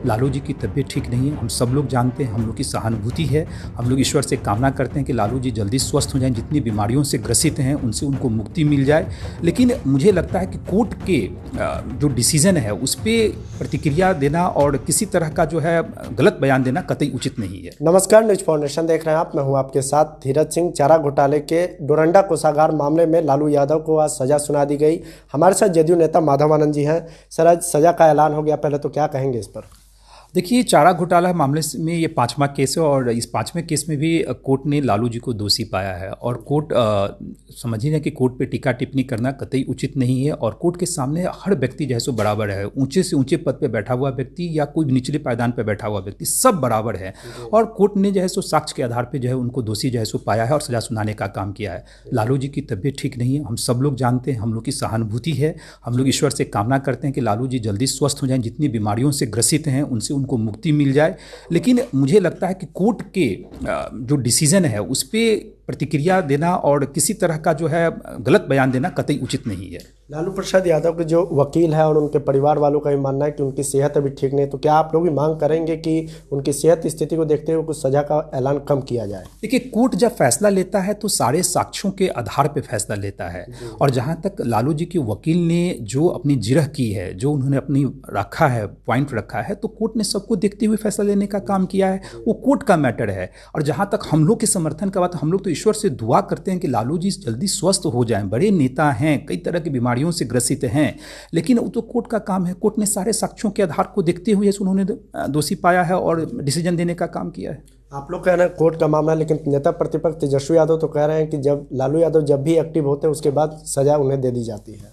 लालू जी की तबीयत ठीक नहीं है, हम सब लोग जानते हैं, हम लोग की सहानुभूति है, हम लोग ईश्वर से कामना करते हैं कि लालू जी जल्दी स्वस्थ हो जाएं, जितनी बीमारियों से ग्रसित हैं उनसे उनको मुक्ति मिल जाए। लेकिन मुझे लगता है कि कोर्ट के जो डिसीज़न है उस पर प्रतिक्रिया देना और किसी तरह का जो है गलत बयान देना कतई उचित नहीं है। नमस्कार, न्यूज फाउंडेशन देख रहे हैं आप, मैं हूं आपके साथ धीरज सिंह। चारा घोटाले के डोरंडा कोषागार मामले में लालू यादव को आज सजा सुना दी गई। हमारे साथ जदयू नेता माधवानंद जी हैं। सर, आज सजा का ऐलान हो गया, पहले तो क्या कहेंगे इस पर? देखिए, चारा घोटाला मामले में ये 5वां केस है और इस 5वें केस में भी कोर्ट ने लालू जी को दोषी पाया है और कोर्ट समझिए कि कोर्ट पे टीका टिप्पणी करना कतई उचित नहीं है और कोर्ट के सामने हर व्यक्ति जो है सो बराबर है। ऊंचे से ऊंचे पद पे बैठा हुआ व्यक्ति या कोई निचले पायदान पे बैठा हुआ व्यक्ति, सब बराबर है और कोर्ट ने जो है सो साक्ष्य के आधार पर जो है उनको दोषी जो है सो पाया है और सजा सुनाने का काम किया है। लालू जी की तबीयत ठीक नहीं है, हम सब लोग जानते हैं, हम लोग की सहानुभूति है, हम लोग ईश्वर से कामना करते हैं कि लालू जी जल्दी स्वस्थ हो जाएं, जितनी बीमारियों से ग्रसित हैं उनसे उनको मुक्ति मिल जाए। लेकिन मुझे लगता है कि कोर्ट के जो डिसीजन है उस पर प्रतिक्रिया देना और किसी तरह का जो है गलत बयान देना कतई उचित नहीं है। लालू प्रसाद यादव के जो वकील है और उनके परिवार वालों का भी मानना है कि उनकी सेहत अभी ठीक नहीं, तो क्या आप लोग भी मांग करेंगे कि उनकी सेहत स्थिति को देखते हुए कुछ सजा का ऐलान कम किया जाए? देखिए, कोर्ट जब फैसला लेता है तो सारे साक्ष्यों के आधार पर फैसला लेता है और जहाँ तक लालू जी के वकील ने जो अपनी जिरह की है, जो उन्होंने अपनी रखा है, पॉइंट रखा है, तो कोर्ट ने सबको देखते हुए फैसला लेने का काम किया है। वो कोर्ट का मैटर है और जहाँ तक हम लोग के समर्थन का बात, हम लोग तो ईश्वर से दुआ करते हैं कि लालू जी जल्दी स्वस्थ हो जाएं। बड़े नेता हैं, कई तरह की बीमारियों से ग्रसित हैं, लेकिन वो तो कोर्ट का काम है। कोर्ट ने सारे साक्ष्यों के आधार को देखते हुए उन्होंने दोषी पाया है और डिसीजन देने का काम किया है। आप लोग कह रहे हैं कोर्ट का मामला, लेकिन नेता प्रतिपक्ष तेजस्वी यादव तो कह रहे हैं कि जब लालू यादव जब भी एक्टिव होते हैं उसके बाद सजा उन्हें दे दी जाती है।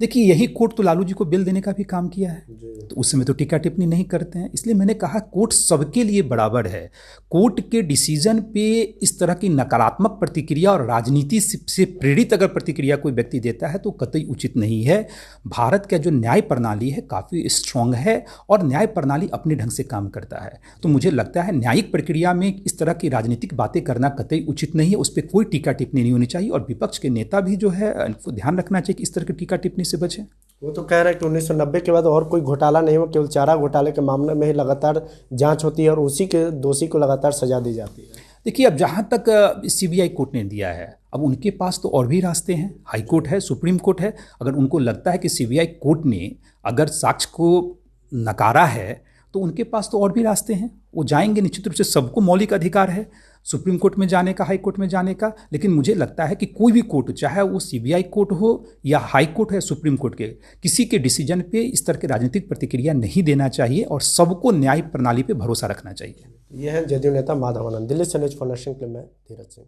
देखिए, यही कोर्ट तो लालू जी को बेल देने का भी काम किया है, तो उस समय तो टीका टिप्पणी नहीं करते हैं। इसलिए मैंने कहा कोर्ट सबके लिए बराबर है। कोर्ट के डिसीजन पे इस तरह की नकारात्मक प्रतिक्रिया और राजनीति से प्रेरित अगर प्रतिक्रिया कोई व्यक्ति देता है तो कतई उचित नहीं है। भारत का जो न्याय प्रणाली है काफ़ी स्ट्रांग है और न्याय प्रणाली अपने ढंग से काम करता है। तो मुझे लगता है न्यायिक प्रक्रिया में इस तरह की राजनीतिक बातें करना कतई उचित नहीं है, उस पर कोई टीका टिप्पणी नहीं होनी चाहिए और विपक्ष के नेता भी जो है उनको ध्यान रखना चाहिए कि इस तरह की टीका टिप्पणी से बचें। वो तो कह रहे हैं कि 1990 के बाद और कोई घोटाला नहीं हुआ, केवल चारा घोटाले के मामले में ही लगातार जांच होती है और उसी के दोषी को लगातार सजा दी जाती है। देखिए, अब जहाँ तक सीबीआई कोर्ट ने दिया है, अब उनके पास तो और भी रास्ते हैं। हाई कोर्ट है, सुप्रीम कोर्ट है। अगर उनको लगता है कि सीबीआई कोर्ट ने अगर साक्ष्य को नकारा है तो उनके पास तो और भी रास्ते हैं, वो जाएंगे। निश्चित रूप से सबको मौलिक अधिकार है सुप्रीम कोर्ट में जाने का, हाई कोर्ट में जाने का। लेकिन मुझे लगता है कि कोई भी कोर्ट, चाहे वो सीबीआई कोर्ट हो या हाई कोर्ट हो या सुप्रीम कोर्ट के, किसी के डिसीजन पे इस तरह की राजनीतिक प्रतिक्रिया नहीं देना चाहिए और सबको न्याय प्रणाली पे भरोसा रखना चाहिए। यह है जदयू नेता माधवानंद। दिल्ली से न्यूज फाउंडेशन के लिए मैं धीरज सिंह।